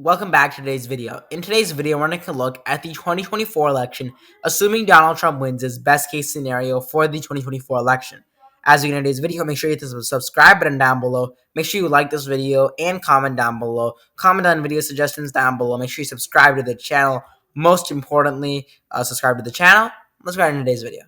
Welcome back to today's video. In today's video, we're going to look at the 2024 election, assuming Donald Trump wins his best case scenario for the 2024 election. As we get into today's video, make sure you hit the subscribe button down below. Make sure you like this video and comment down below. Comment on video suggestions down below. Make sure you subscribe to the channel. Most importantly, subscribe to the channel. Let's get into today's video.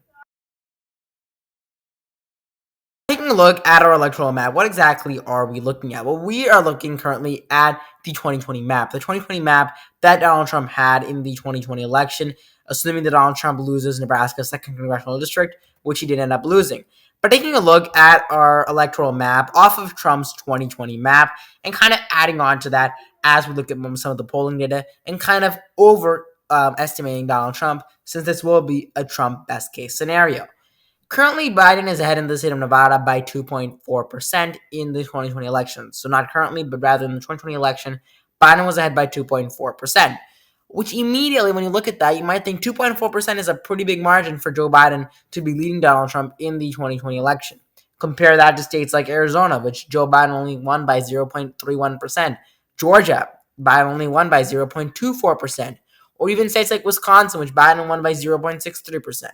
Taking a look at our electoral map, what exactly are we looking at? Well, we are looking currently at the 2020 map. The 2020 map that Donald Trump had in the 2020 election, assuming that Donald Trump loses Nebraska's 2nd congressional district, which he did end up losing. But taking a look at our electoral map off of Trump's 2020 map and kind of adding on to that as we look at some of the polling data and kind of estimating Donald Trump, since this will be a Trump best case scenario. Currently, Biden is ahead in the state of Nevada by 2.4% in the 2020 election. So not currently, but rather in the 2020 election, Biden was ahead by 2.4%, which immediately, when you look at that, you might think 2.4% is a pretty big margin for Joe Biden to be leading Donald Trump in the 2020 election. Compare that to states like Arizona, which Joe Biden only won by 0.31%. Georgia, Biden only won by 0.24%. Or even states like Wisconsin, which Biden won by 0.63%.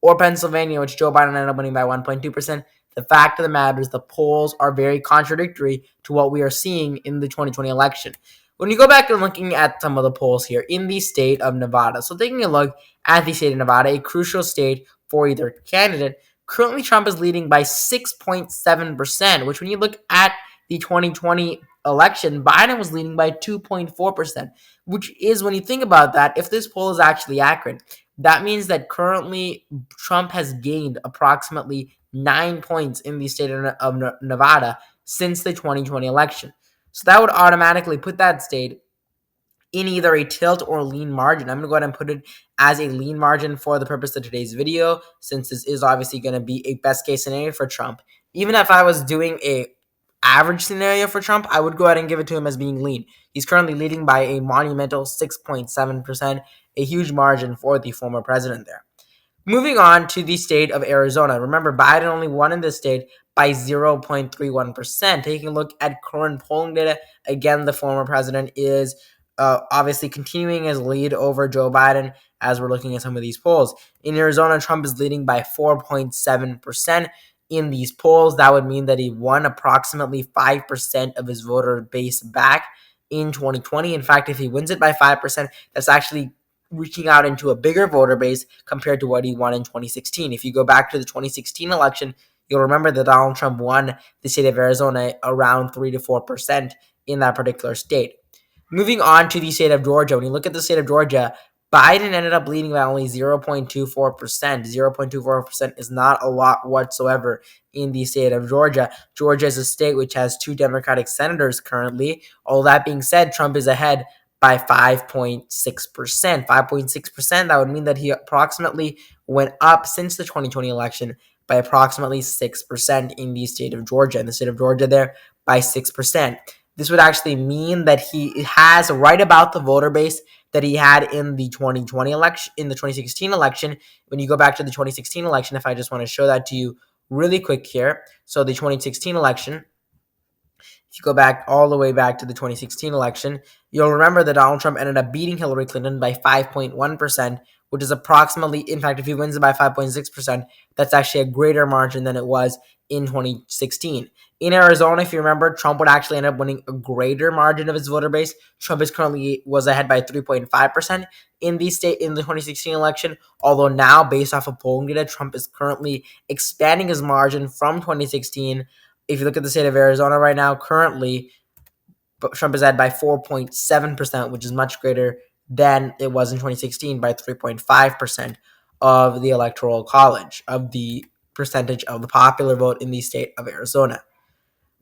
Or Pennsylvania, which Joe Biden ended up winning by 1.2%. The fact of the matter is the polls are very contradictory to what we are seeing in the 2020 election. When you go back and looking at some of the polls here in the state of Nevada, so taking a look at the state of Nevada, a crucial state for either candidate, currently Trump is leading by 6.7%, which when you look at the 2020 election, Biden was leading by 2.4%, which is, when you think about that, if this poll is actually accurate, that means that currently Trump has gained approximately 9 points in the state of Nevada since the 2020 election. So that would automatically put that state in either a tilt or lean margin. I'm going to go ahead and put it as a lean margin for the purpose of today's video, since this is obviously going to be a best case scenario for Trump. Even if I was doing a average scenario for Trump, I would go ahead and give it to him as being lean. He's currently leading by a monumental 6.7%, a huge margin for the former president there. Moving on to the state of Arizona. Remember, Biden only won in this state by 0.31%. Taking a look at current polling data, again, the former president is obviously continuing his lead over Joe Biden as we're looking at some of these polls. In Arizona, Trump is leading by 4.7%. In these polls, that would mean that he won approximately 5% of his voter base back in 2020. In fact, if he wins it by 5%, that's actually reaching out into a bigger voter base compared to what he won in 2016. If you go back to the 2016 election, you'll remember that Donald Trump won the state of Arizona around 3 to 4% in that particular state. Moving on to the state of Georgia, when you look at the state of Georgia, Biden ended up leading by only 0.24%. 0.24% is not a lot whatsoever in the state of Georgia. Georgia is a state which has 2 Democratic senators currently. All that being said, Trump is ahead by 5.6%. 5.6%, that would mean that he approximately went up since the 2020 election by approximately 6% in the state of Georgia. In the state of Georgia there, by 6%. This would actually mean that he has right about the voter base that he had in the 2020 election, in the 2016 election. When you go back to the 2016 election, if I just want to show that to you really quick here. So the 2016 election, if you go back all the way back to the 2016 election, you'll remember that Donald Trump ended up beating Hillary Clinton by 5.1%, which is approximately, in fact, if he wins it by 5.6%, that's actually a greater margin than it was in 2016. In Arizona, if you remember, Trump would actually end up winning a greater margin of his voter base. Trump was ahead by 3.5% in the 2016 election, although now, based off of polling data, Trump is currently expanding his margin from 2016. If you look at the state of Arizona right now, currently, Trump is ahead by 4.7%, which is much greater than it was in 2016 by 3.5% of the electoral college, of the percentage of the popular vote in the state of Arizona.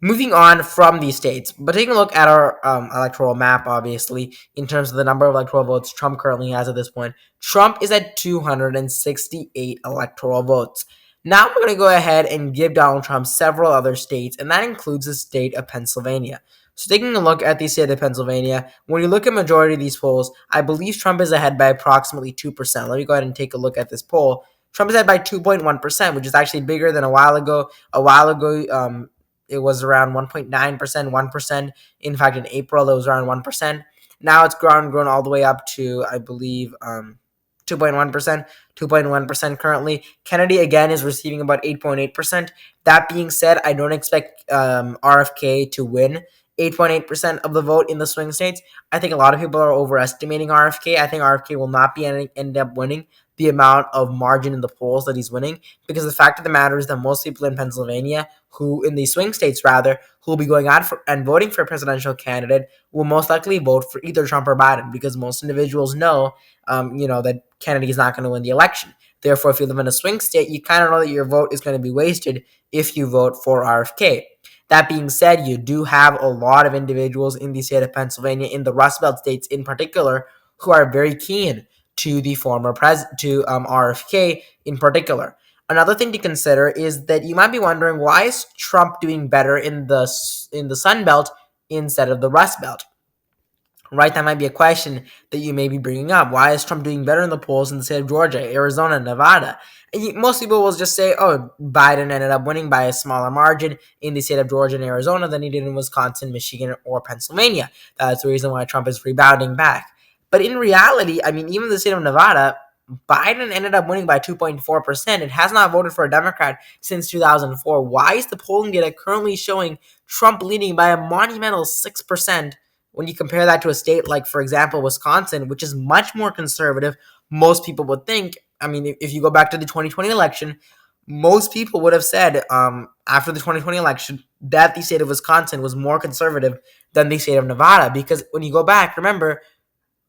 Moving on from these states, but taking a look at our electoral map, obviously, in terms of the number of electoral votes Trump currently has at this point, Trump is at 268 electoral votes. Now we're going to go ahead and give Donald Trump several other states, and that includes the state of Pennsylvania. So taking a look at the state of Pennsylvania, when you look at majority of these polls, I believe Trump is ahead by approximately 2%. Let me go ahead and take a look at this poll. Trump is ahead by 2.1%, which is actually bigger than a while ago. It was around 1.9%, 1%. In fact, in April, it was around 1%. Now it's grown all the way up to, I believe, 2.1%. 2.1% currently. Kennedy again is receiving about 8.8%. That being said, I don't expect RFK to win 8.8% of the vote in the swing states. I think a lot of people are overestimating RFK. I think RFK will not be end up winning the amount of margin in the polls that he's winning, because the fact of the matter is that most people in Pennsylvania, who in the swing states rather, who will be going out for and voting for a presidential candidate, will most likely vote for either Trump or Biden, because most individuals know, that Kennedy is not going to win the election. Therefore, if you live in a swing state, you kind of know that your vote is going to be wasted if you vote for RFK. That being said, you do have a lot of individuals in the state of Pennsylvania, in the Rust Belt states in particular, who are very keen to the former RFK in particular. Another thing to consider is that you might be wondering, why is Trump doing better in the Sun Belt instead of the Rust Belt? Right, that might be a question that you may be bringing up. Why is Trump doing better in the polls in the state of Georgia, Arizona, Nevada? And most people will just say, oh, Biden ended up winning by a smaller margin in the state of Georgia and Arizona than he did in Wisconsin, Michigan, or Pennsylvania. That's the reason why Trump is rebounding back. But in reality, I mean, even the state of Nevada, Biden ended up winning by 2.4%. It has not voted for a Democrat since 2004. Why is the polling data currently showing Trump leading by a monumental 6%? When you compare that to a state like, for example, Wisconsin, which is much more conservative, most people would think. I mean, if you go back to the 2020 election, most people would have said, after the 2020 election, that the state of Wisconsin was more conservative than the state of Nevada. Because when you go back, remember,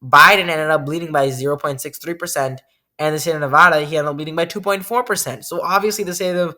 Biden ended up leading by 0.63%, and the state of Nevada, he ended up leading by 2.4%. So obviously, the state of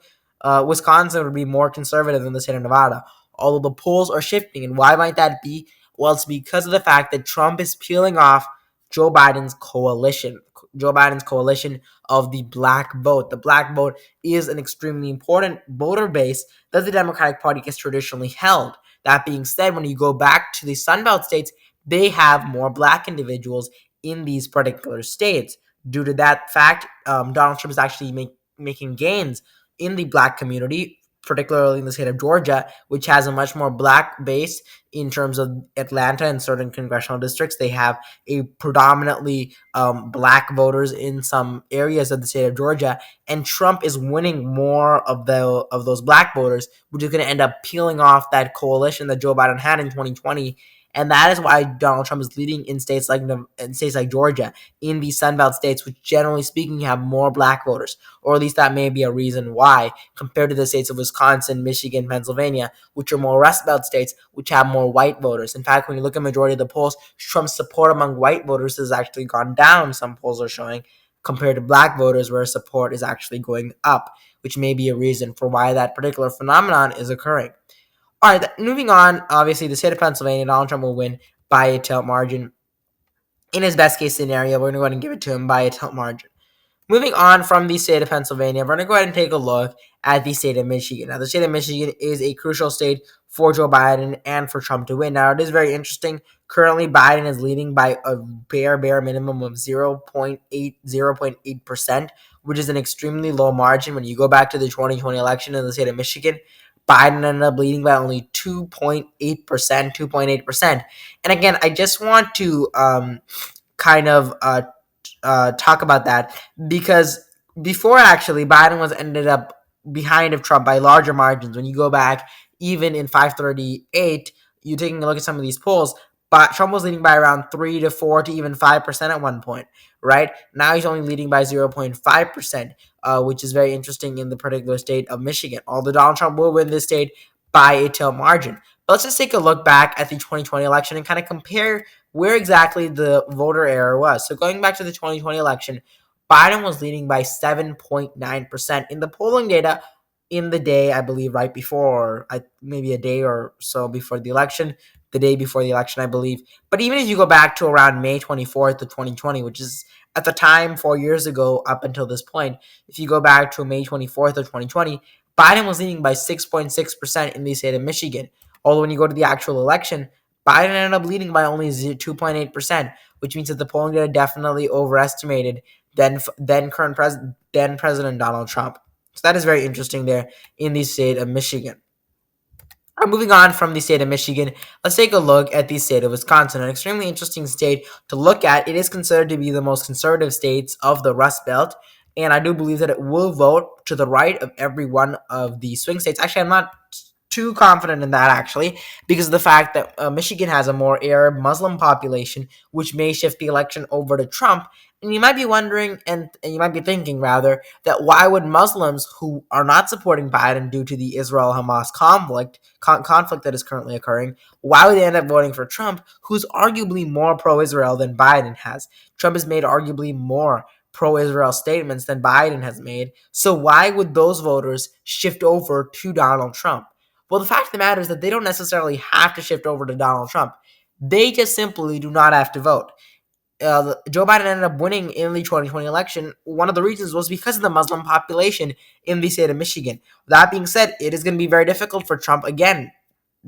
Wisconsin would be more conservative than the state of Nevada, although the polls are shifting. And why might that be? Well, it's because of the fact that Trump is peeling off Joe Biden's coalition. Joe Biden's coalition of the black vote. The black vote is an extremely important voter base that the Democratic Party has traditionally held. That being said, when you go back to the Sunbelt states, they have more black individuals in these particular states. Due to that fact, Donald Trump is actually making gains in the black community, particularly in the state of Georgia, which has a much more black base in terms of Atlanta and certain congressional districts. They have a predominantly black voters in some areas of the state of Georgia, and Trump is winning more of those black voters, which is going to end up peeling off that coalition that Joe Biden had in 2020. And that is why Donald Trump is leading in states like Georgia, in the Sunbelt states, which generally speaking have more black voters, or at least that may be a reason why, compared to the states of Wisconsin, Michigan, Pennsylvania, which are more Rust Belt states, which have more white voters. In fact, when you look at majority of the polls, Trump's support among white voters has actually gone down. Some polls are showing, compared to black voters, where support is actually going up, which may be a reason for why that particular phenomenon is occurring. All right, moving on. Obviously, the state of Pennsylvania, Donald Trump will win by a tilt margin. In his best case scenario, we're going to go ahead and give it to him by a tilt margin. Moving on from the state of Pennsylvania, we're going to go ahead and take a look at the state of Michigan. Now, the state of Michigan is a crucial state for Joe Biden and for Trump to win. Now, it is very interesting. Currently, Biden is leading by a bare minimum of 0.8%, which is an extremely low margin. When you go back to the 2020 election in the state of Michigan, Biden ended up leading by only 2.8%. And again, I just want to kind of talk about that, because before, actually, Biden was ended up behind of Trump by larger margins. When you go back, even in 538, you taking a look at some of these polls, but Trump was leading by around 3 to 4 to even 5% at one point, right? Now he's only leading by 0.5%, which is very interesting in the particular state of Michigan. Although Donald Trump will win this state by a tilt margin. But let's just take a look back at the 2020 election and kind of compare where exactly the voter error was. So going back to the 2020 election, Biden was leading by 7.9% in the polling data in the day, I believe, right before, maybe a day or so before the election, the day before the election, I believe. But even if you go back to around May 24th of 2020, which is at the time 4 years ago up until this point, if you go back to May 24th of 2020, Biden was leading by 6.6% in the state of Michigan. Although when you go to the actual election, Biden ended up leading by only 2.8%, which means that the polling data definitely overestimated then President Donald Trump. So that is very interesting there in the state of Michigan. Moving on from the state of Michigan, let's take a look at the state of Wisconsin, an extremely interesting state to look at. It is considered to be the most conservative states of the Rust Belt, and I do believe that it will vote to the right of every one of the swing states. Actually, I'm not too confident in that, actually, because of the fact that Michigan has a more Arab Muslim population, which may shift the election over to Trump. And you might be wondering, and you might be thinking, rather, that why would Muslims who are not supporting Biden due to the Israel-Hamas conflict that is currently occurring, why would they end up voting for Trump, who's arguably more pro-Israel than Biden has? Trump has made arguably more pro-Israel statements than Biden has made. So why would those voters shift over to Donald Trump? Well, the fact of the matter is that they don't necessarily have to shift over to Donald Trump. They just simply do not have to vote. Joe Biden ended up winning in the 2020 election. One of the reasons was because of the Muslim population in the state of Michigan. That being said, it is going to be very difficult for Trump. Again,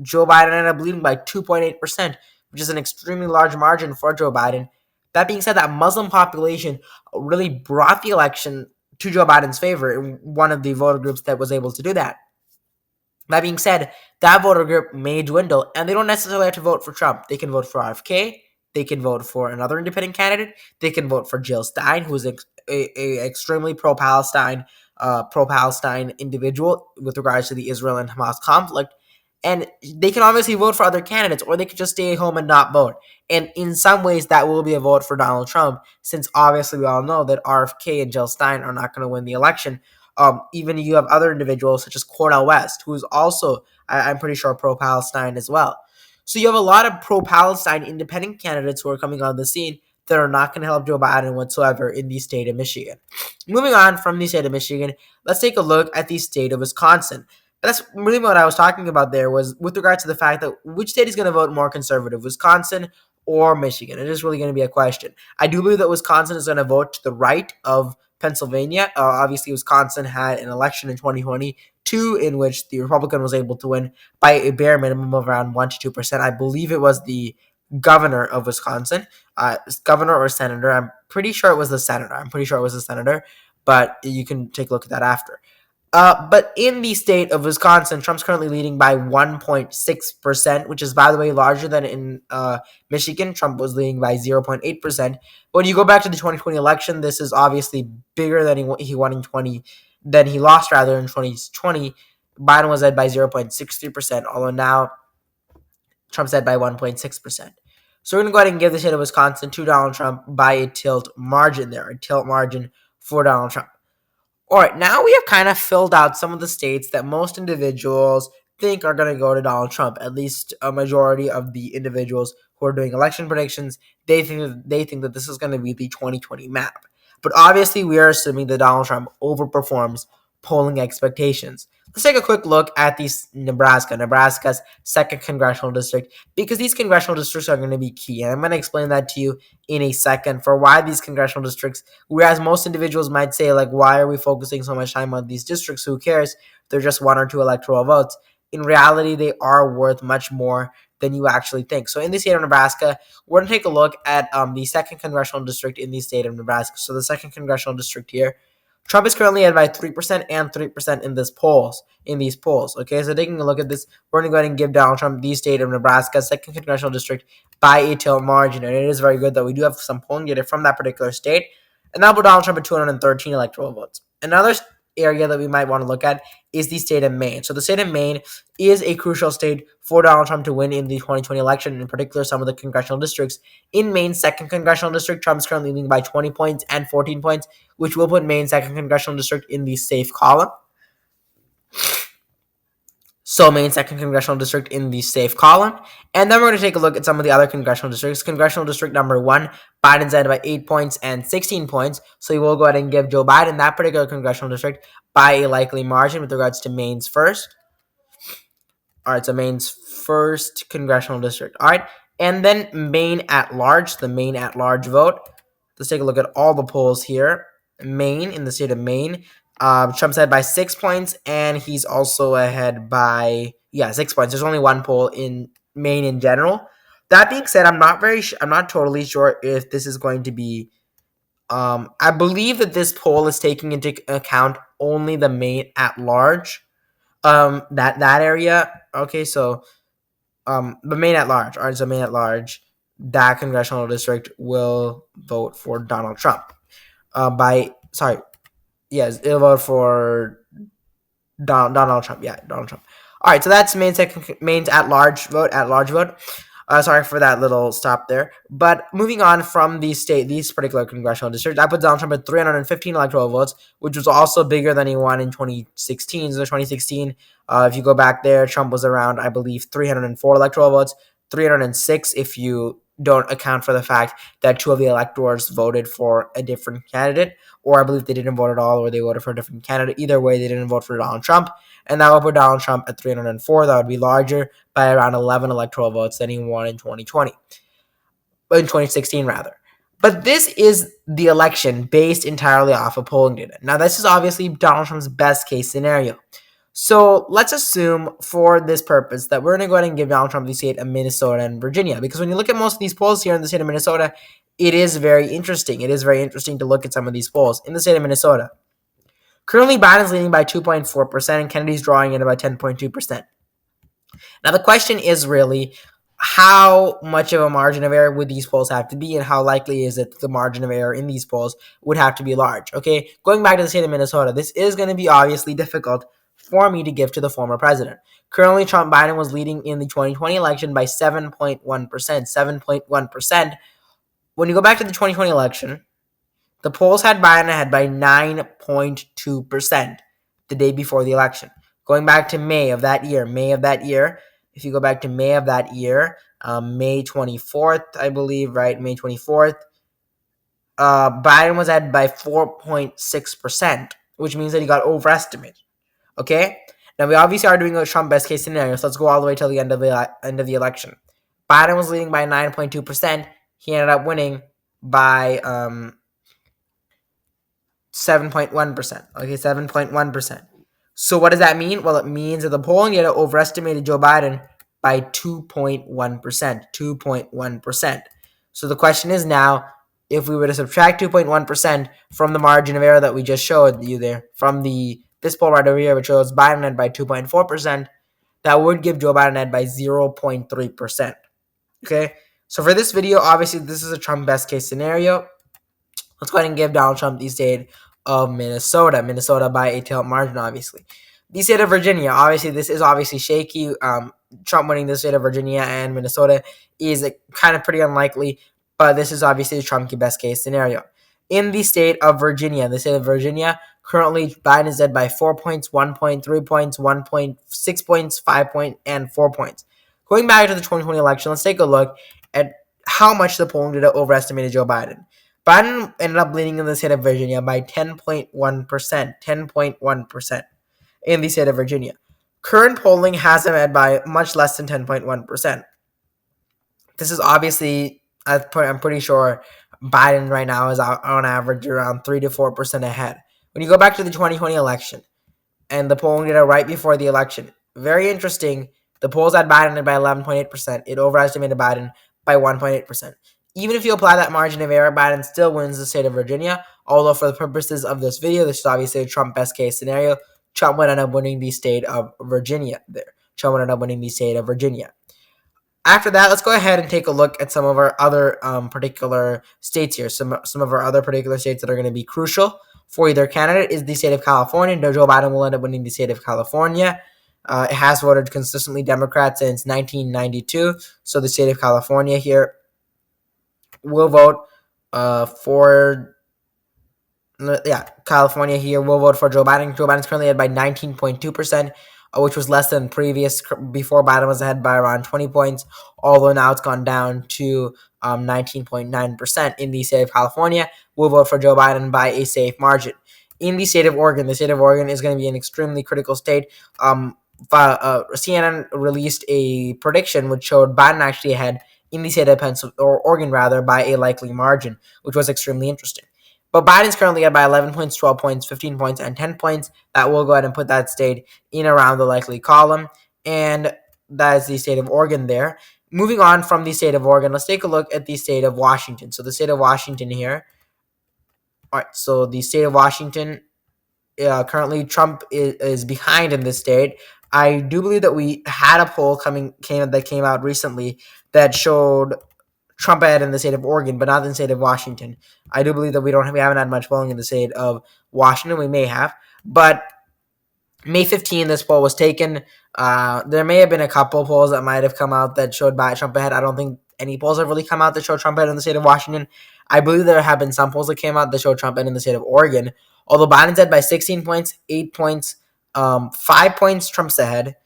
Joe Biden ended up leading by 2.8%, which is an extremely large margin for Joe Biden. That being said, that Muslim population really brought the election to Joe Biden's favor, one of the voter groups that was able to do that. That being said, that voter group may dwindle, and they don't necessarily have to vote for Trump. They can vote for RFK. They can vote for another independent candidate. They can vote for Jill Stein, who is a extremely pro-Palestine individual with regards to the Israel and Hamas conflict. And they can obviously vote for other candidates, or they could just stay home and not vote. And in some ways, that will be a vote for Donald Trump, since obviously we all know that RFK and Jill Stein are not going to win the election. Even you have other individuals such as Cornel West, who is also, I'm pretty sure, pro-Palestine as well. So you have a lot of pro-Palestine independent candidates who are coming on the scene that are not going to help Joe Biden whatsoever in the state of Michigan. Moving on from the state of Michigan, let's take a look at the state of Wisconsin. That's really what I was talking about there, was with regard to the fact that which state is going to vote more conservative, Wisconsin or Michigan. It is really going to be a question. I do believe that Wisconsin is going to vote to the right of Pennsylvania. Obviously, Wisconsin had an election in 2022 in which the Republican was able to win by a bare minimum of around 1 to 2%. I believe it was the governor of Wisconsin, governor or senator. I'm pretty sure it was the senator. But you can take a look at that after. But in the state of Wisconsin, Trump's currently leading by 1.6%, which is, by the way, larger than in Michigan. Trump was leading by 0.8%. But when you go back to the 2020 election, this is obviously bigger than he won in 20, than he lost rather in 2020. Biden was ahead by 0.63%, although now Trump's ahead by 1.6%. So we're going to go ahead and give the state of Wisconsin to Donald Trump by a tilt margin there, a tilt margin for Donald Trump. All right, now we have kind of filled out some of the states that most individuals think are going to go to Donald Trump. At least a majority of the individuals who are doing election predictions, they think that this is going to be the 2020 map. But obviously, we are assuming that Donald Trump overperforms polling expectations. Let's take a quick look at Nebraska's second congressional district, because these congressional districts are going to be key. And I'm going to explain that to you in a second for why these congressional districts, whereas most individuals might say, like, why are we focusing so much time on these districts? Who cares? They're just 1 or 2 electoral votes. In reality, they are worth much more than you actually think. So in the state of Nebraska, we're going to take a look at the second congressional district in the state of Nebraska. So the second congressional district here, Trump is currently ahead by 3% and 3% in these polls. Okay, so taking a look at this, we're going to go ahead and give Donald Trump the state of Nebraska, second congressional district, by a tilt margin. And it is very good that we do have some polling data from that particular state. And that'll put Donald Trump at 213 electoral votes. Another area that we might want to look at is the state of Maine. So the state of Maine is a crucial state for Donald Trump to win in the 2020 election, in particular some of the congressional districts. In Maine's second congressional district, Trump's currently leading by 20 points and 14 points, which will put Maine's second congressional district in the safe column. So Maine's second congressional district in the safe column. And then we're going to take a look at some of the other congressional districts. Congressional district number 1, Biden's ahead by 8 points and 16 points. So we will go ahead and give Joe Biden that particular congressional district by a likely margin with regards to Maine's first. All right, so Maine's first congressional district. All right, and then Maine at large, the Maine at large vote. Let's take a look at all the polls here. Maine, in the state of Maine, Trump's ahead by 6 points, and he's also ahead by 6 points. There's only one poll in Maine in general. That being said, I'm not totally sure if this is going to be. I believe that this poll is taking into account only the Maine at large. That area. Okay, so the Maine at large. All right, so Maine at large, that congressional district will vote for Donald Trump. By sorry, yes, it'll vote for Donald Trump. Yeah, Donald Trump. All right, so that's Maine's at large vote. Sorry for that little stop there. But moving on from these particular congressional districts, I put Donald Trump at 315 electoral votes, which was also bigger than he won in 2016. So 2016, if you go back there, Trump was around, I believe, 304 electoral votes, 306 if you don't account for the fact that two of the electors voted for a different candidate, or I believe they didn't vote at all, or they voted for a different candidate. Either way, they didn't vote for Donald Trump, and that would put Donald Trump at 304. That would be larger by around 11 electoral votes than he won in 2020, in 2016 rather. But this is the election based entirely off of polling data. Now, this is obviously Donald Trump's best case scenario. So let's assume for this purpose that we're going to go ahead and give Donald Trump the state of Minnesota and Virginia. Because when you look at most of these polls here in the state of Minnesota, it is very interesting. It is very interesting to look at some of these polls in the state of Minnesota. Currently, Biden's leading by 2.4%, and Kennedy's drawing in about 10.2%. Now, the question is really how much of a margin of error would these polls have to be, and how likely is it that the margin of error in these polls would have to be large? Okay, going back to the state of Minnesota, this is going to be obviously difficult for me to give to the former president. Currently, Biden was leading in the 2020 election by 7.1%. 7.1%. When you go back to the 2020 election, the polls had Biden ahead by 9.2% the day before the election. Going back to May of that year, if you go back to May of that year, May 24th, I believe, right? May 24th, Biden was ahead by 4.6%, which means that he got overestimated. Okay? Now, we obviously are doing a Trump best case scenario, so let's go all the way till the end of the election. Biden was leading by 9.2%. He ended up winning by 7.1%. Okay, 7.1%. So what does that mean? Well, it means that the polling data overestimated Joe Biden by 2.1%. 2.1%. So the question is now, if we were to subtract 2.1% from the margin of error that we just showed you there, from this poll right over here, which shows Biden led by 2.4%, that would give Joe Biden led by 0.3%. Okay, so for this video, obviously, this is a Trump best case scenario. Let's go ahead and give Donald Trump the state of Minnesota. Minnesota by a tail margin, obviously. The state of Virginia, obviously, this is obviously shaky. Trump winning the state of Virginia and Minnesota is kind of pretty unlikely, but this is obviously the Trump best case scenario. In the state of Virginia, currently Biden is led by 4 points, 1 point, 3 points, 1.6 points, 5 points, and 4 points. Going back to the 2020 election, let's take a look at how much the polling data overestimated Joe Biden. Biden ended up leading in the state of Virginia by 10.1%. 10.1% in the state of Virginia. Current polling has him ahead by much less than 10.1%. This is obviously, I'm pretty sure Biden right now is on average around 3 to 4% ahead. When you go back to the 2020 election and the polling data right before the election, very interesting. The polls had Biden by 11.8%. It overestimated Biden by 1.8%. Even if you apply that margin of error, Biden still wins the state of Virginia. Although for the purposes of this video, this is obviously a Trump best case scenario. Trump would end up winning the state of Virginia there. Trump would end up winning the state of Virginia. After that, let's go ahead and take a look at some of our other particular states here. Some of our other particular states that are going to be crucial for either candidate is the state of California. Joe Biden will end up winning the state of California. It has voted consistently Democrat since 1992. So the state of California here will vote for California here will vote for Joe Biden. Joe Biden's currently ahead by 19.2%, which was less than previous. Before, Biden was ahead by around 20 points, although now it's gone down to 19.9% in the state of California. Will vote for Joe Biden by a safe margin. In the state of Oregon is going to be an extremely critical state. CNN released a prediction which showed Biden actually ahead in the state of Oregon by a likely margin, which was extremely interesting. But Biden's currently up by 11 points, 12 points, 15 points, and 10 points. That will go ahead and put that state in around the likely column. And that is the state of Oregon there. Moving on from the state of Oregon, let's take a look at the state of Washington. So the state of Washington here. All right, so the state of Washington currently Trump is behind in this state. I do believe that we had a poll came out recently that showed Trump ahead in the state of Oregon, but not in the state of Washington. I do believe that we haven't had much polling in the state of Washington. We may have, but May 15, this poll was taken. There may have been a couple polls that might have come out that showed Trump ahead. I don't think any polls have really come out that show Trump ahead in the state of Washington. I believe there have been some polls that came out that show Trump ahead in the state of Oregon. Although Biden's ahead by 16 points, 8 points, 5 points, Trump's ahead.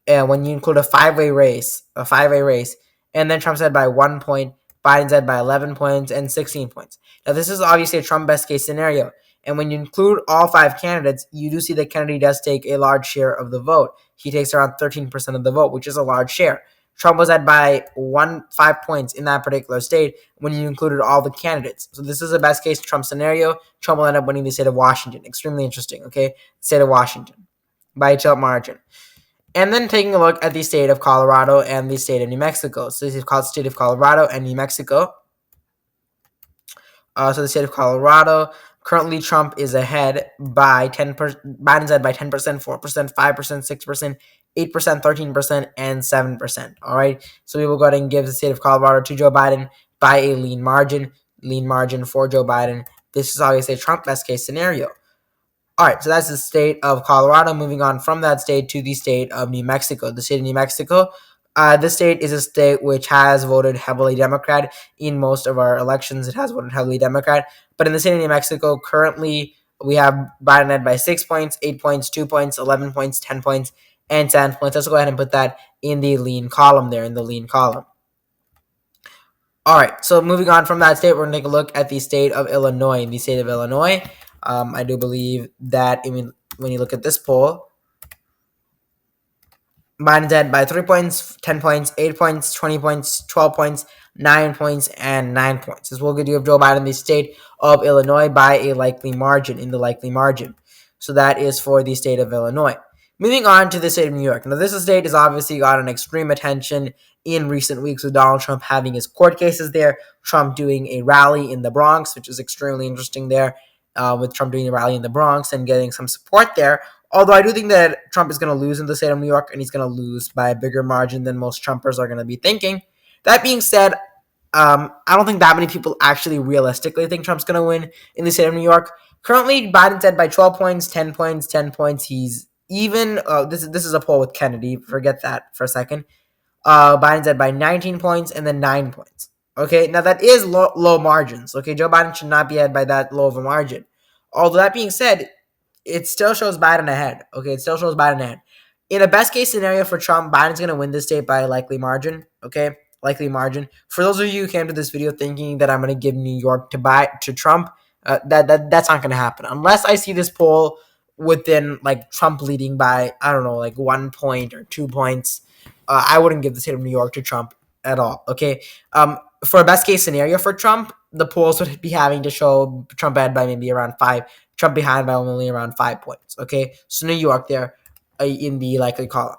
And when you include a five-way race, and then Trump's ahead by 1 point, Biden's ahead by 11 points and 16 points. Now, this is obviously a Trump best case scenario. And when you include all 5 candidates, you do see that Kennedy does take a large share of the vote. He takes around 13% of the vote, which is a large share. Trump was ahead by 5 points in that particular state when you included all the candidates. So this is a best case Trump scenario. Trump will end up winning the state of Washington. Extremely interesting, okay? State of Washington by a tilt margin. And then taking a look at the state of Colorado and the state of New Mexico. So this is called state of Colorado and New Mexico. So the state of Colorado, currently Trump is ahead by 10%. Biden's ahead by 10%, 4%, 5%, 6%, 8%, 13%, and 7%. All right. So we will go ahead and give the state of Colorado to Joe Biden by a lean margin for Joe Biden. This is obviously a Trump best case scenario. All right, so that's the state of Colorado. Moving on from that state to the state of New Mexico. The state of New Mexico, this state is a state which has voted heavily Democrat in most of our elections. It has voted heavily Democrat. But in the state of New Mexico, currently we have Biden ahead by 6 points, 8 points, 2 points, 11 points, 10 points, and 7 points. Let's go ahead and put that in the lean column there, in the lean column. All right, so moving on from that state, we're going to take a look at the state of Illinois. In the state of Illinois, I do believe that when you look at this poll, Biden's ahead by 3 points, 10 points, 8 points, 20 points, 12 points, 9 points, and 9 points. This will give Joe Biden the state of Illinois by a likely margin, in the likely margin. So that is for the state of Illinois. Moving on to the state of New York. Now, this state has obviously gotten extreme attention in recent weeks with Donald Trump having his court cases there, Trump doing a rally in the Bronx, which is extremely interesting there, with Trump doing a rally in the Bronx and getting some support there. Although I do think that Trump is going to lose in the state of New York, and he's going to lose by a bigger margin than most Trumpers are going to be thinking. That being said, I don't think that many people actually realistically think Trump's going to win in the state of New York. Currently, Biden's ahead by 12 points, 10 points, 10 points. He's even. This is a poll with Kennedy. Forget that for a second. Biden's ahead by 19 points and then 9 points. Okay, now that is low margins. Okay, Joe Biden should not be ahead by that low of a margin. Although that being said, it still shows Biden ahead. Okay, it still shows Biden ahead. In a best case scenario for Trump, Biden's going to win this state by a likely margin. Okay, likely margin. For those of you who came to this video thinking that I'm going to give New York to Trump, that's not going to happen unless I see this poll within like Trump leading by, I don't know, like 1 point or 2 points. I wouldn't give the state of New York to Trump at all. Okay, for a best case scenario for Trump, the polls would be having to show Trump ahead by maybe around 5. Trump behind by only around 5 points. Okay, so New York there in the likely column.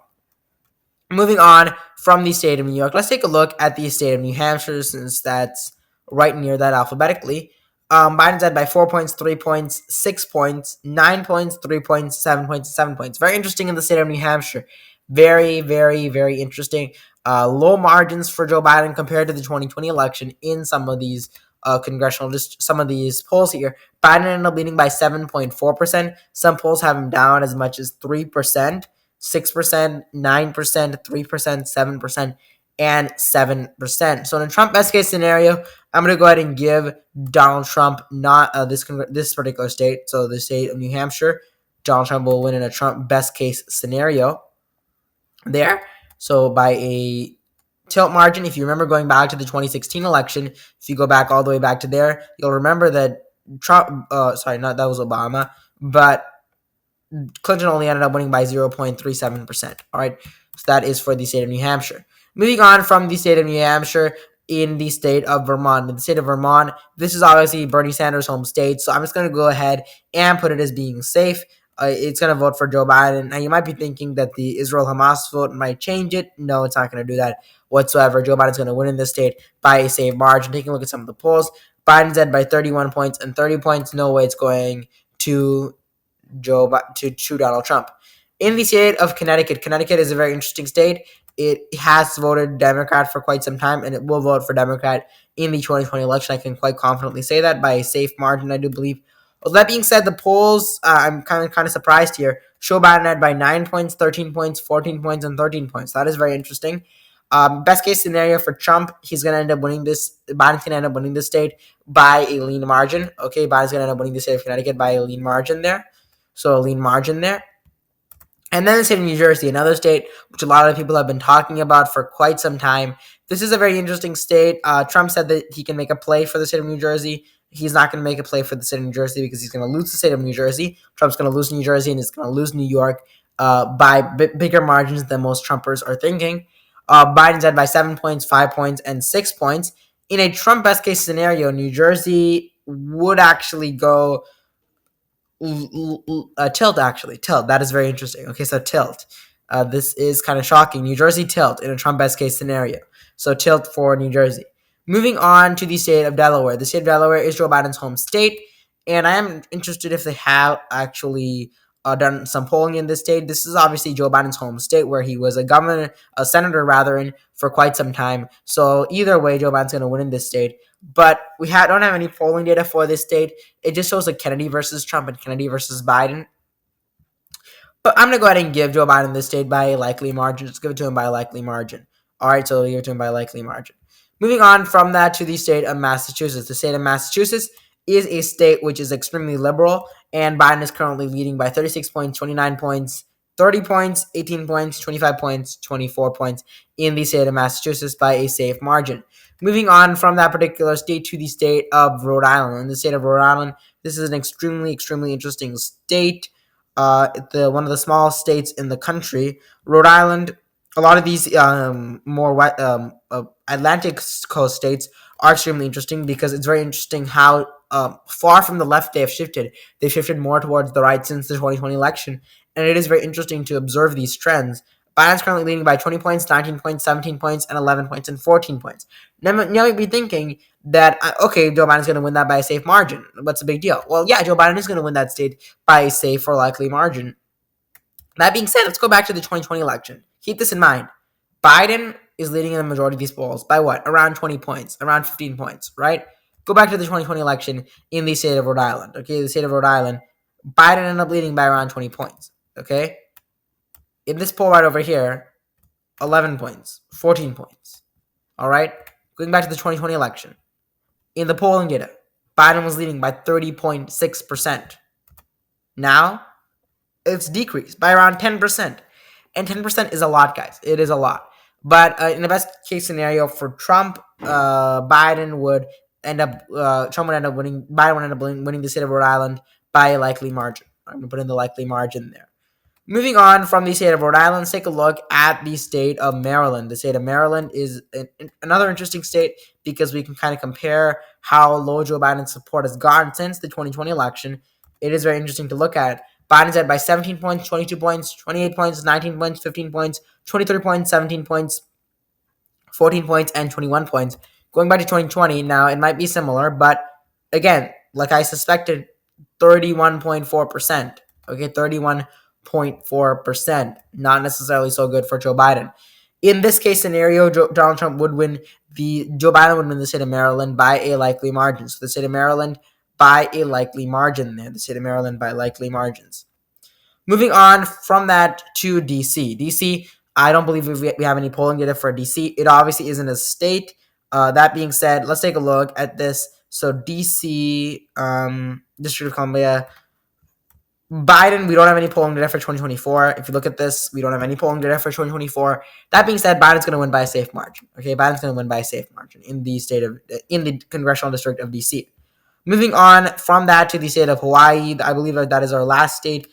Moving on from the state of New York, let's take a look at the state of New Hampshire, since that's right near that alphabetically. Biden's ahead by 4 points, 3 points, 6 points, 9 points, 3 points, 7 points, 7 points. Very interesting in the state of New Hampshire. Very, very, very interesting. Low margins for Joe Biden compared to the 2020 election in some of these some of these polls here. Biden ended up leading by 7.4%. Some polls have him down as much as 3%, 6%, 9%, 3%, 7%, and 7%. So in a Trump best case scenario, I'm going to go ahead and give Donald Trump not this particular state, so the state of New Hampshire. Donald Trump will win in a Trump best case scenario there. So by a tilt margin, if you remember going back to the 2016 election, if you go back all the way back to there, you'll remember that Trump, that was Obama, but Clinton only ended up winning by 0.37%. All right, so that is for the state of New Hampshire. Moving on from the state of New Hampshire, in the state of Vermont. In the state of Vermont, this is obviously Bernie Sanders' home state, so I'm just going to go ahead and put it as being safe. It's going to vote for Joe Biden. Now, you might be thinking that the Israel-Hamas vote might change it. No, it's not going to do that whatsoever. Joe Biden's going to win in this state by a safe margin. Taking a look at some of the polls, Biden's ahead by 31 points and 30 points. No way it's going to to Donald Trump. In the state of Connecticut, Connecticut is a very interesting state. It has voted Democrat for quite some time, and it will vote for Democrat in the 2020 election. I can quite confidently say that by a safe margin, I do believe. Well, that being said, the polls, I'm kind of surprised here, show Biden ahead by 9 points, 13 points, 14 points, and 13 points. That is very interesting. Best case scenario for Trump, he's going to end up winning this. Biden's going to end up winning the state by a lean margin. Okay, Biden's going to end up winning the state of Connecticut by a lean margin there. So a lean margin there. And then the state of New Jersey, another state which a lot of people have been talking about for quite some time. This is a very interesting state. Trump said that he can make a play for the state of New Jersey. He's not going to make a play for the state of New Jersey because he's going to lose the state of New Jersey. Trump's going to lose New Jersey and he's going to lose New York by bigger margins than most Trumpers are thinking. Biden's ahead by 7 points, 5 points, and 6 points. In a Trump best case scenario, New Jersey would actually go tilt. Actually, tilt. That is very interesting. Okay, so tilt. This is kind of shocking. New Jersey tilt in a Trump best case scenario. So tilt for New Jersey. Moving on to the state of Delaware. The state of Delaware is Joe Biden's home state, and I am interested if they have actually done some polling in this state. This is obviously Joe Biden's home state where he was a senator rather, in for quite some time. So either way, Joe Biden's going to win in this state. But we don't have any polling data for this state. It just shows like Kennedy versus Trump and Kennedy versus Biden. But I'm going to go ahead and give Joe Biden this state by a likely margin. Just give it to him by a likely margin. All right, so we'll give it to him by a likely margin. Moving on from that to the state of Massachusetts. The state of Massachusetts is a state which is extremely liberal, and Biden is currently leading by 36 points, 29 points, 30 points, 18 points, 25 points, 24 points in the state of Massachusetts by a safe margin. Moving on from that particular state to the state of Rhode Island. In the state of Rhode Island, this is an extremely, extremely interesting state. One of the smallest states in the country. Rhode Island, a lot of these Atlantic coast states are extremely interesting because it's very interesting how far from the left they have shifted. They've shifted more towards the right since the 2020 election, and it is very interesting to observe these trends. Biden's currently leading by 20 points, 19 points, 17 points, and 11 points, and 14 points. Now you'd be thinking that, okay, Joe Biden's going to win that by a safe margin. What's the big deal? Well, yeah, Joe Biden is going to win that state by a safe or likely margin. That being said, let's go back to the 2020 election. Keep this in mind. Biden is leading in the majority of these polls by what? Around 20 points, around 15 points, right? Go back to the 2020 election in the state of Rhode Island. Okay, the state of Rhode Island, Biden ended up leading by around 20 points. Okay? In this poll right over here, 11 points, 14 points. All right? Going back to the 2020 election. In the polling data, Biden was leading by 30.6%. Now, it's decreased by around 10%. And 10% is a lot, guys. It is a lot. But in the best case scenario for Trump, Biden would end up winning. Biden would end up winning the state of Rhode Island by a likely margin. I'm going to put in the likely margin there. Moving on from the state of Rhode Island, let's take a look at the state of Maryland. The state of Maryland is another interesting state because we can kind of compare how low Joe Biden's support has gone since the 2020 election. It is very interesting to look at. Biden's ahead by 17 points, 22 points, 28 points, 19 points, 15 points, 23 points, 17 points, 14 points, and 21 points. Going back to 2020, now it might be similar, but again, like I suspected, 31.4%. Okay, 31.4%. Not necessarily so good for Joe Biden. In this case scenario, Donald Trump would win Joe Biden would win the state of Maryland by a likely margin. So the state of Maryland by a likely margin there. The state of Maryland by likely margins. Moving on from that to D.C. D.C., I don't believe we have any polling data for D.C. It obviously isn't a state. That being said, let's take a look at this. So D.C., District of Columbia, Biden, we don't have any polling data for 2024. If you look at this, we don't have any polling data for 2024. That being said, Biden's going to win by a safe margin. Okay, Biden's going to win by a safe margin in the congressional district of D.C. Moving on from that to the state of Hawaii, I believe that is our last state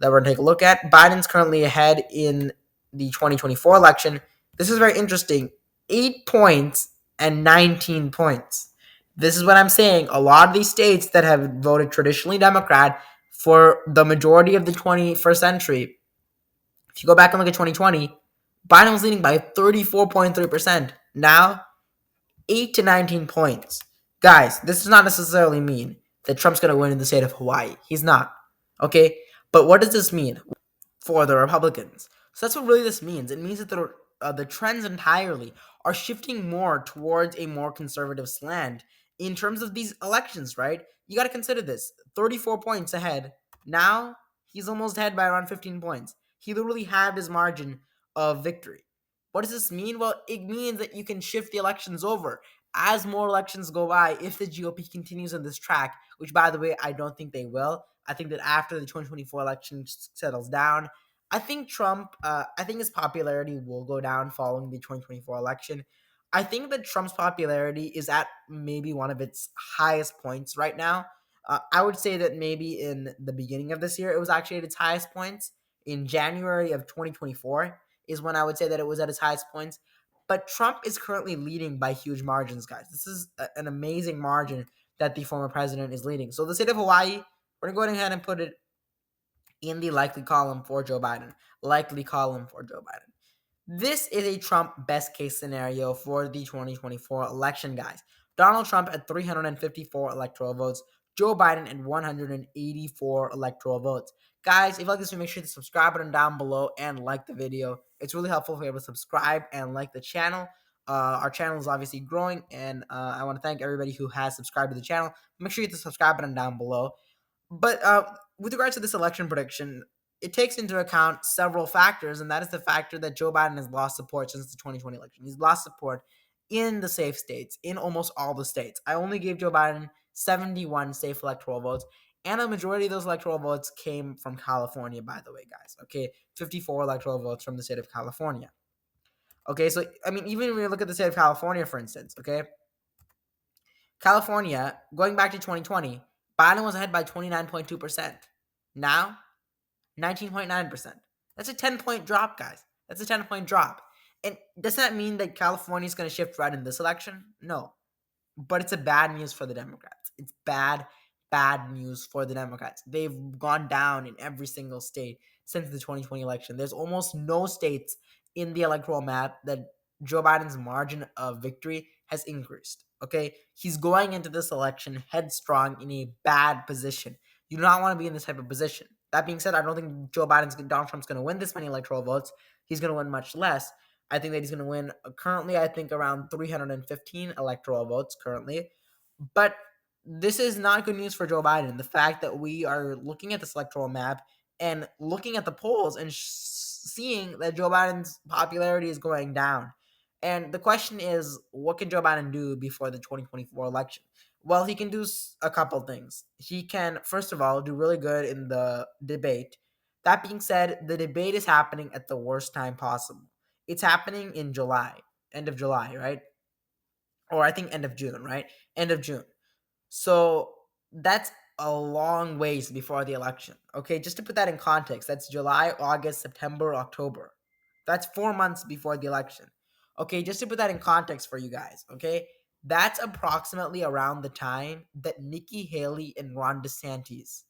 that we're going to take a look at. Biden's currently ahead in the 2024 election. This is very interesting. 8 points and 19 points. This is what I'm saying. A lot of these states that have voted traditionally Democrat for the majority of the 21st century, if you go back and look at 2020, Biden was leading by 34.3%. Now, 8 to 19 points. Guys, this does not necessarily mean that Trump's going to win in the state of Hawaii. He's not. Okay, but what does this mean for the Republicans? So that's what really this means. It means that the trends entirely are shifting more towards a more conservative slant in terms of these elections, right? You got to consider this: 34 points ahead. Now he's almost ahead by around 15 points. He literally halved his margin of victory. What does this mean? Well, it means that you can shift the elections over as more elections go by. If the GOP continues on this track, which by the way I don't think they will, I think that after the 2024 election settles down, I think I think his popularity will go down following the 2024 election. I think that Trump's popularity is at maybe one of its highest points right now. I would say that maybe in the beginning of this year, it was actually at its highest points. In January of 2024 is when I would say that it was at its highest points. But Trump is currently leading by huge margins, guys. This is an amazing margin that the former president is leading. So the state of Hawaii, we're going to go ahead and put it in the likely column for Joe Biden. Likely column for Joe Biden. This is a Trump best case scenario for the 2024 election, guys. Donald Trump at 354 electoral votes, Joe Biden at 184 electoral votes. Guys, if you like this video, make sure to subscribe button down below and like the video. It's really helpful if you're able to subscribe and like the channel. Our channel is obviously growing, and I want to thank everybody who has subscribed to the channel. Make sure you hit the subscribe button down below. But with regards to this election prediction, it takes into account several factors, and that is the factor that Joe Biden has lost support since the 2020 election. He's lost support in the safe states, in almost all the states. I only gave Joe Biden 71 safe electoral votes, and a majority of those electoral votes came from California, by the way, guys. Okay, 54 electoral votes from the state of California. Okay, so I mean, even when you look at the state of California, for instance, okay, California, going back to 2020, Biden was ahead by 29.2%. Now, 19.9%. That's a 10-point drop, guys. That's a 10-point drop. And does that mean that California is going to shift right in this election? No. But it's a bad news for the Democrats. It's bad news for the Democrats. They've gone down in every single state since the 2020 election. There's almost no states in the electoral map that Joe Biden's margin of victory has increased. Okay? He's going into this election headstrong in a bad position. You do not want to be in this type of position. That being said, I don't think Donald Trump's going to win this many electoral votes. He's going to win much less. I think that he's going to win currently, I think, around 315 electoral votes currently. But this is not good news for Joe Biden. The fact that we are looking at this electoral map and looking at the polls and seeing that Joe Biden's popularity is going down. And the question is, what can Joe Biden do before the 2024 election? Well, he can do a couple things. He can, first of all, do really good in the debate. That being said, the debate is happening at the worst time possible. It's happening in July, end of July, right? Or I think end of June, right? End of June. So that's a long ways before the election. Okay, just to put that in context, that's July, August, September, October. That's 4 months before the election. Okay, just to put that in context for you guys, okay? That's approximately around the time that Nikki Haley and Ron DeSantis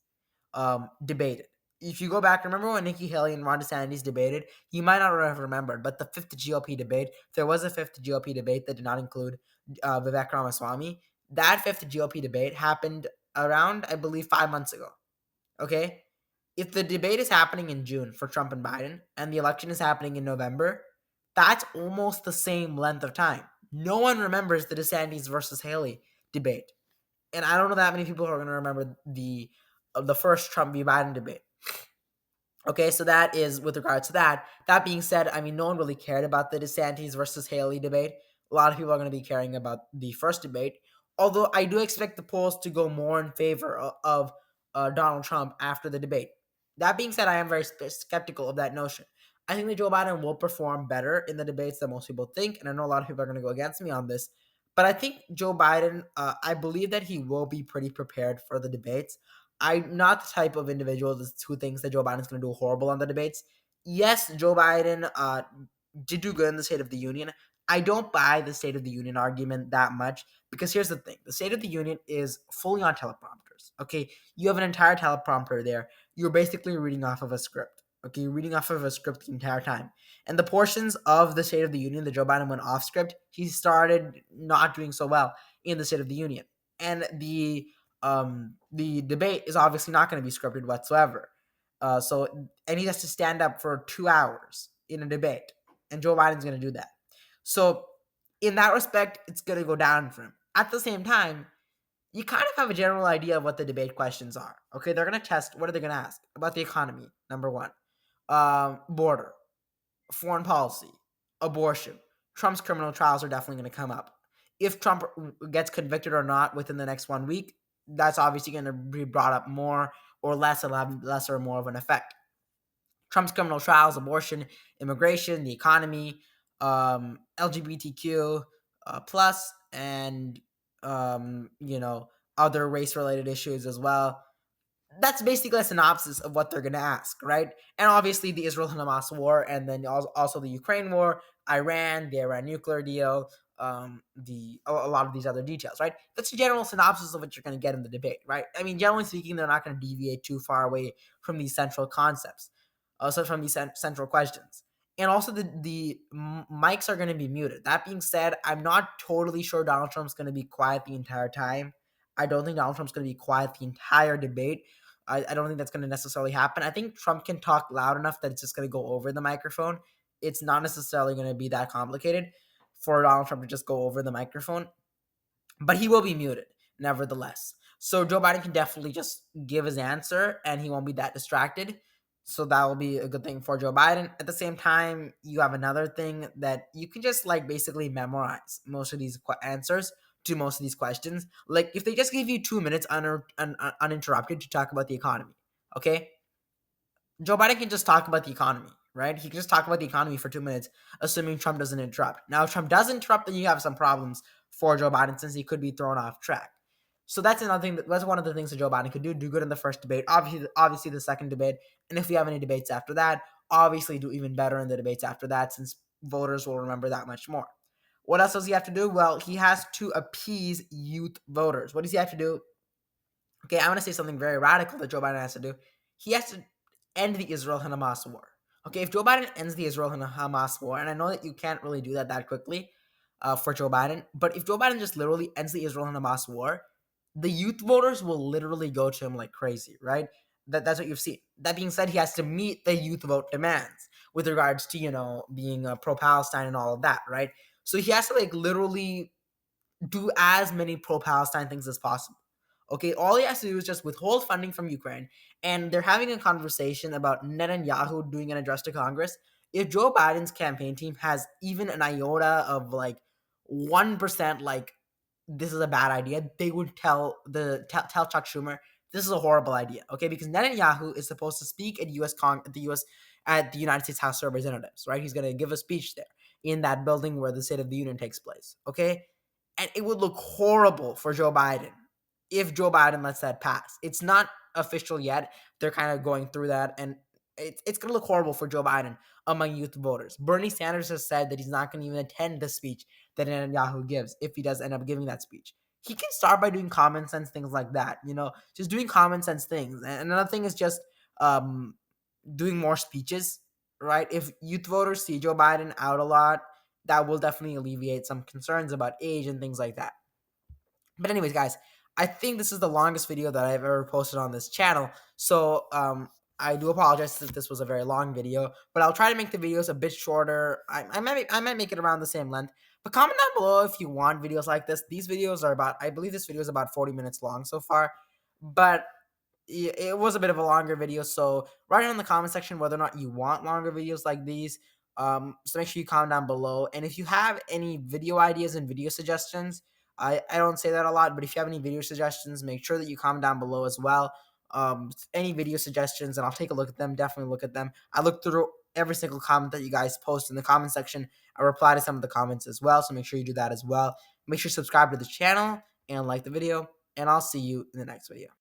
debated. If you go back, remember when Nikki Haley and Ron DeSantis debated? You might not have remembered, but the fifth GOP debate, there was a fifth GOP debate that did not include Vivek Ramaswamy. That fifth GOP debate happened around, I believe, 5 months ago. Okay? If the debate is happening in June for Trump and Biden, and the election is happening in November, that's almost the same length of time. No one remembers the DeSantis versus Haley debate. And I don't know that many people who are going to remember the first Trump v. Biden debate. Okay, so that is with regards to that. That being said, I mean, no one really cared about the DeSantis versus Haley debate. A lot of people are going to be caring about the first debate. Although I do expect the polls to go more in favor of Donald Trump after the debate. That being said, I am very skeptical of that notion. I think that Joe Biden will perform better in the debates than most people think, and I know a lot of people are going to go against me on this. But I think Joe Biden, I believe that he will be pretty prepared for the debates. I'm not the type of individual who thinks that Joe Biden's going to do horrible on the debates. Yes, Joe Biden did do good in the State of the Union. I don't buy the State of the Union argument that much because here's the thing. The State of the Union is fully on teleprompters, okay? You have an entire teleprompter there. You're basically reading off of a script, okay? You're reading off of a script the entire time. And the portions of the State of the Union that Joe Biden went off script, he started not doing so well in the State of the Union. And the The debate is obviously not going to be scripted whatsoever. And he has to stand up for 2 hours in a debate, and Joe Biden's going to do that. So, in that respect, it's going to go down for him. At the same time, you kind of have a general idea of what the debate questions are. Okay, they're going to test. What are they going to ask about the economy? Number one, border, foreign policy, abortion. Trump's criminal trials are definitely going to come up. If Trump gets convicted or not within the next 1 week, that's obviously going to be brought up more or less. It'll have less or more of an effect. Trump's criminal trials, abortion, immigration, the economy, LGBTQ plus, and other race-related issues as well. That's basically a synopsis of what they're going to ask, right? And obviously the Israel-Hamas war, and then also the Ukraine war, Iran, the Iran nuclear deal, a lot of these other details, right? That's a general synopsis of what you're going to get in the debate, right? I mean, generally speaking, they're not going to deviate too far away from these central concepts, so from these central questions. And also the mics are going to be muted. That being said, I'm not totally sure Donald Trump's going to be quiet the entire time. I don't think Donald Trump's going to be quiet the entire debate. I don't think that's going to necessarily happen. I think Trump can talk loud enough that it's just going to go over the microphone. It's not necessarily going to be that complicated for Donald Trump to just go over the microphone, but he will be muted nevertheless. So Joe Biden can definitely just give his answer and he won't be that distracted. So that will be a good thing for Joe Biden. At the same time, you have another thing that you can just basically memorize most of these answers to most of these questions. Like if they just give you 2 minutes uninterrupted to talk about the economy, okay? Joe Biden can just talk about the economy, right? He can just talk about the economy for 2 minutes, assuming Trump doesn't interrupt. Now, if Trump does interrupt, then you have some problems for Joe Biden since he could be thrown off track. So that's another thing. That's one of the things that Joe Biden could do. Do good in the first debate, obviously the second debate, and if we have any debates after that, obviously do even better in the debates after that, since voters will remember that much more. What else does he have to do? Well, he has to appease youth voters. What does he have to do? Okay, I'm going to say something very radical that Joe Biden has to do. He has to end the Israel and Hamas war. Okay, if Joe Biden ends the Israel and Hamas war, and I know that you can't really do that quickly for Joe Biden, but if Joe Biden just literally ends the Israel and Hamas war, the youth voters will literally go to him like crazy, right? That's what you've seen. That being said, he has to meet the youth vote demands with regards to being pro-Palestine and all of that, right? So he has to literally do as many pro-Palestine things as possible. Okay, all he has to do is just withhold funding from Ukraine, and they're having a conversation about Netanyahu doing an address to Congress. If Joe Biden's campaign team has even an iota of 1%, this is a bad idea, they would tell Chuck Schumer this is a horrible idea. Okay, because Netanyahu is supposed to speak at at the United States House of Representatives, right? He's going to give a speech there in that building where the State of the Union takes place. Okay, and it would look horrible for Joe Biden if Joe Biden lets that pass. It's not official yet. They're kind of going through that, and it's going to look horrible for Joe Biden among youth voters. Bernie Sanders has said that he's not going to even attend the speech that Netanyahu gives if he does end up giving that speech. He can start by doing common sense things like that, just doing common sense things. And another thing is just doing more speeches, right? If youth voters see Joe Biden out a lot, that will definitely alleviate some concerns about age and things like that. But anyways, guys, I think this is the longest video that I've ever posted on this channel. So I do apologize if this was a very long video, but I'll try to make the videos a bit shorter. I might make it around the same length. But comment down below if you want videos like this. These videos are I believe this video is about 40 minutes long so far. But it was a bit of a longer video, so write in the comment section whether or not you want longer videos like these. So make sure you comment down below. And if you have any video ideas and video suggestions, I don't say that a lot, but if you have any video suggestions, make sure that you comment down below as well. Any video suggestions, and I'll take a look at them. Definitely look at them. I look through every single comment that you guys post in the comment section. I reply to some of the comments as well, so make sure you do that as well. Make sure you subscribe to the channel and like the video, and I'll see you in the next video.